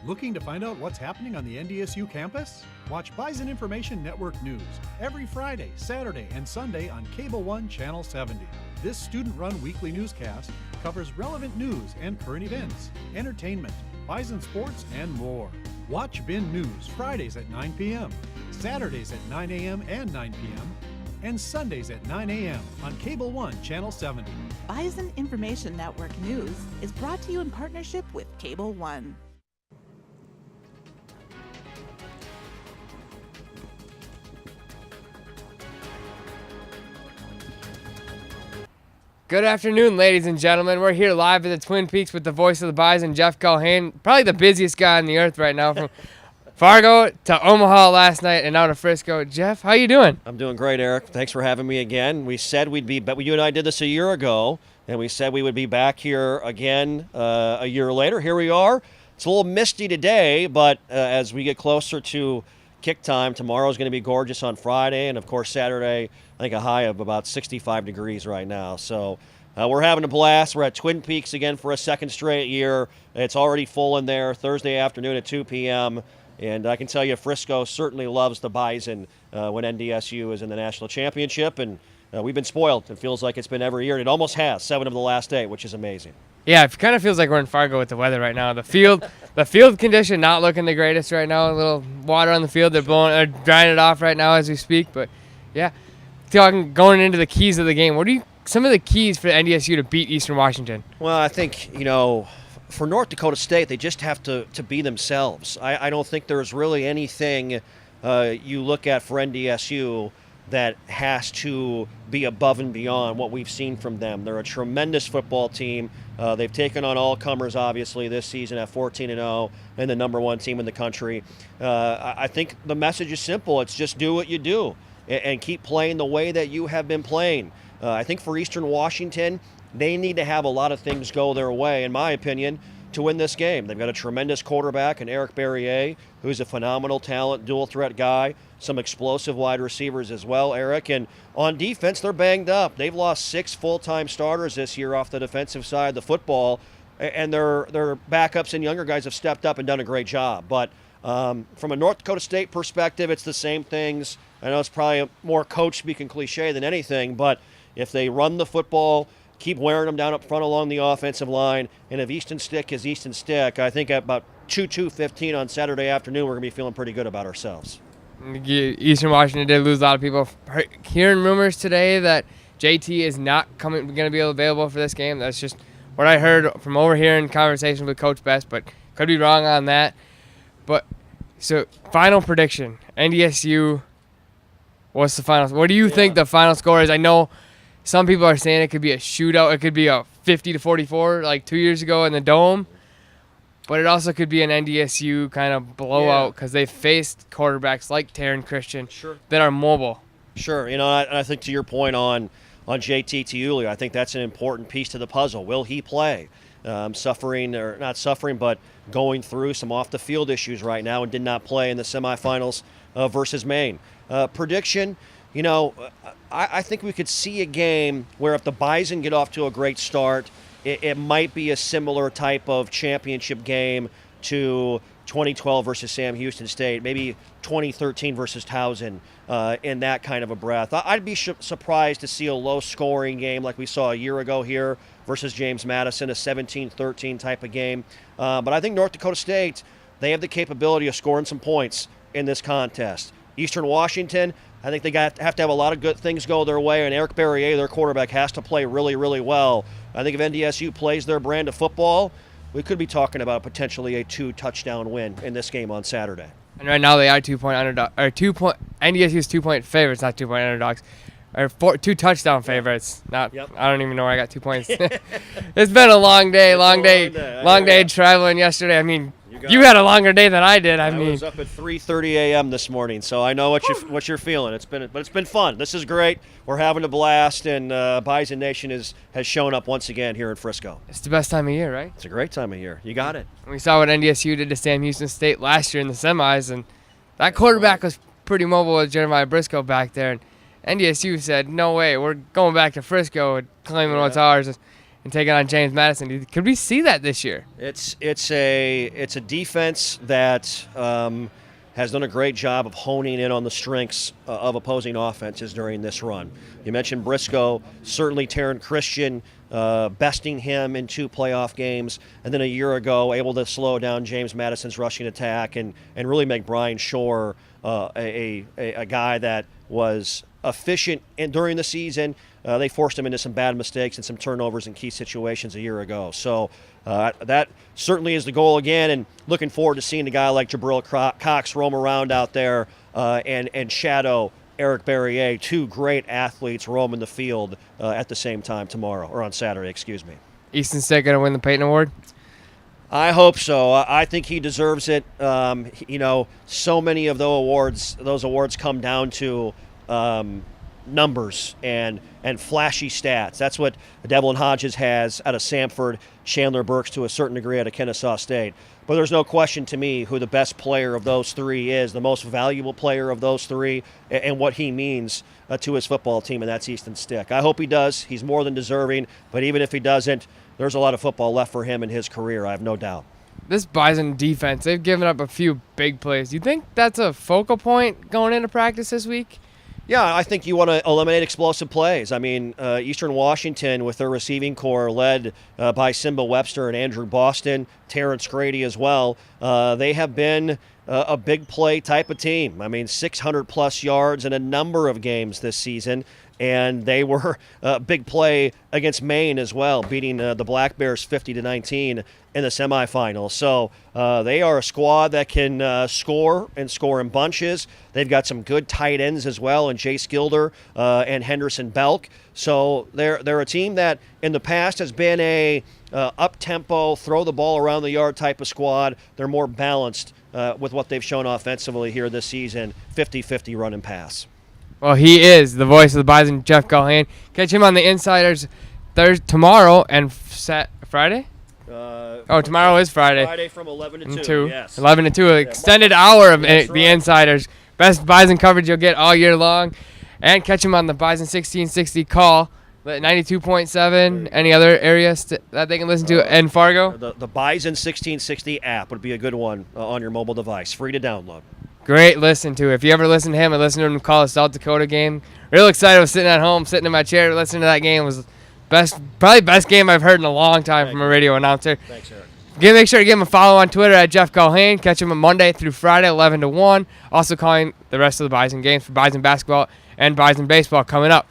Looking to find out what's happening on the NDSU campus? Watch Bison Information Network News every Friday, Saturday, and Sunday on Cable 1 Channel 70. This student-run weekly newscast covers relevant news and current events, entertainment, Bison sports, and more. Watch BIN News Fridays at 9 p.m., Saturdays at 9 a.m. and 9 p.m., and Sundays at 9 a.m. on Cable 1 Channel 70. Bison Information Network News is brought to you in partnership with Cable 1. Good afternoon, ladies and gentlemen. We're here live at the Twin Peaks with the voice of the Bison, Jeff Culhane, probably the busiest guy on the earth right now, from Fargo to Omaha last night and now to Frisco. Jeff, how you doing? I'm doing great, Eric. Thanks for having me again. We said we'd be, but you and I did this a year ago, and we said we would be back here again a year later. Here we are. It's a little misty today, but as we get closer to kick time, tomorrow's going to be gorgeous on Friday, and of course Saturday, I think a high of about 65 degrees right now. So we're having a blast. We're at Twin Peaks again for a second straight year. It's already full in there Thursday afternoon at 2 p.m., and I can tell you Frisco certainly loves the Bison when NDSU is in the National Championship, and we've been spoiled. It feels like it's been every year, and it almost has, 7 of the last 8, which is amazing. Yeah, it kind of feels like we're in Fargo with the weather right now. The field condition not looking the greatest right now. A little water on the field. They're drying it off right now as we speak. But yeah, going into the keys of the game. What are some of the keys for NDSU to beat Eastern Washington? Well, I think for North Dakota State, they just have to be themselves. I don't think there's really anything you look at for NDSU that has to be above and beyond what we've seen from them. They're a tremendous football team. They've taken on all comers, obviously, this season at 14-0 and the number 1 team in the country. I think the message is simple. It's just do what you do and keep playing the way that you have been playing. I think for Eastern Washington, they need to have a lot of things go their way, in my opinion, to win this game. They've got a tremendous quarterback in Eric Barriere, who's a phenomenal talent, dual-threat guy, some explosive wide receivers as well, Eric. And on defense, they're banged up. They've lost 6 full-time starters this year off the defensive side of the football, and their backups and younger guys have stepped up and done a great job. But from a North Dakota State perspective, it's the same things. I know it's probably more coach speaking cliche than anything, but if they run the football, keep wearing them down up front along the offensive line, and if Easton Stick is Easton Stick, I think at about 2:15 on Saturday afternoon, we're going to be feeling pretty good about ourselves. Eastern Washington did lose a lot of people. Hearing rumors today that JT is not going to be available for this game. That's just what I heard from overhearing conversation with Coach Best, but could be wrong on that. But so final prediction, NDSU. What's the final? What do you think the final score is? I know some people are saying it could be a shootout. It could be a 50-44 like 2 years ago in the Dome. But it also could be an NDSU kind of blowout because they faced quarterbacks like Taryn Christian that are mobile. Sure. I think to your point on JT Tiuli, I think that's an important piece to the puzzle. Will he play? Not suffering, but going through some off-the-field issues right now and did not play in the semifinals versus Maine. Prediction, I think we could see a game where if the Bison get off to a great start, it might be a similar type of championship game to 2012 versus Sam Houston State, maybe 2013 versus Towson in that kind of a breath. I'd be surprised to see a low-scoring game like we saw a year ago here versus James Madison, a 17-13 type of game. But I think North Dakota State, they have the capability of scoring some points in this contest. Eastern Washington, I think they have to have a lot of good things go their way, and Eric Barriere, their quarterback, has to play really, really well. I think if NDSU plays their brand of football, we could be talking about potentially a 2-touchdown win in this game on Saturday. And right now they are 2-point underdog, or NDSU's 2-point favorites, not 2-point underdogs, or 2 touchdown favorites. I don't even know where I got 2 points. It's been a long day traveling yesterday. I mean, you had a longer day than I did. I was up at 3:30 a.m. this morning, so I know what you're feeling. It's been fun. This is great. We're having a blast, and Bison Nation has shown up once again here in Frisco. It's the best time of year, right? It's a great time of year. You got it. We saw what NDSU did to Sam Houston State last year in the semis, and that quarterback was pretty mobile with Jeremiah Briscoe back there. And NDSU said, "No way, we're going back to Frisco and claiming what's ours." and taking on James Madison. Could we see that this year? It's a defense that has done a great job of honing in on the strengths of opposing offenses during this run. You mentioned Briscoe, certainly Taryn Christian, besting him in 2 playoff games, and then a year ago able to slow down James Madison's rushing attack and really make Brian Shore a guy that was efficient during the season. They forced him into some bad mistakes and some turnovers in key situations a year ago. So that certainly is the goal again, and looking forward to seeing a guy like Jabril Cox roam around out there and shadow Eric Barrier, 2 great athletes roaming the field at the same time tomorrow, or on Saturday, excuse me. Easton State going to win the Peyton Award? I hope so. I think he deserves it. So many of those awards come down to numbers and flashy stats. That's what Devlin Hodges has out of Samford, Chandler Burks to a certain degree out of Kennesaw State. But there's no question to me who the best player of those 3 is, the most valuable player of those 3, and what he means to his football team, and that's Easton Stick. I hope he does. He's more than deserving, but even if he doesn't, there's a lot of football left for him in his career, I have no doubt. This Bison defense, they've given up a few big plays. Do you think that's a focal point going into practice this week? Yeah, I think you want to eliminate explosive plays. I mean, Eastern Washington with their receiving core led by Simba Webster and Andrew Boston, Terrence Grady as well. They have been a big play type of team. I mean, 600-plus yards in a number of games this season, and they were a big play against Maine as well, beating the Black Bears 50-19 in the semifinals. So they are a squad that can score in bunches. They've got some good tight ends as well, and Jace Gilder and Henderson Belk. So they're a team that in the past has been a up-tempo, throw the ball around the yard type of squad. They're more balanced with what they've shown offensively here this season, 50-50 run and pass. Well, he is the voice of the Bison, Jeff Culhane. Catch him on the Insiders tomorrow and Friday? Tomorrow is Friday. Friday from 11 to 2. Yes. 11 to 2, an extended hour of the Insiders. Best Bison coverage you'll get all year long. And catch him on the Bison 1660 call, 92.7. Any other areas that they can listen to in Fargo? The Bison 1660 app would be a good one on your mobile device. Free to download. Great listen to. If you ever listen to him, I listened to him call a South Dakota game. Real excited. I was sitting at home, sitting in my chair, listening to that game. It was probably best game I've heard in a long time from a radio announcer. Thanks, Eric. Make sure to give him a follow on Twitter at Jeff Culhane. Catch him on Monday through Friday, 11 to 1. Also calling the rest of the Bison games for Bison basketball and Bison baseball coming up.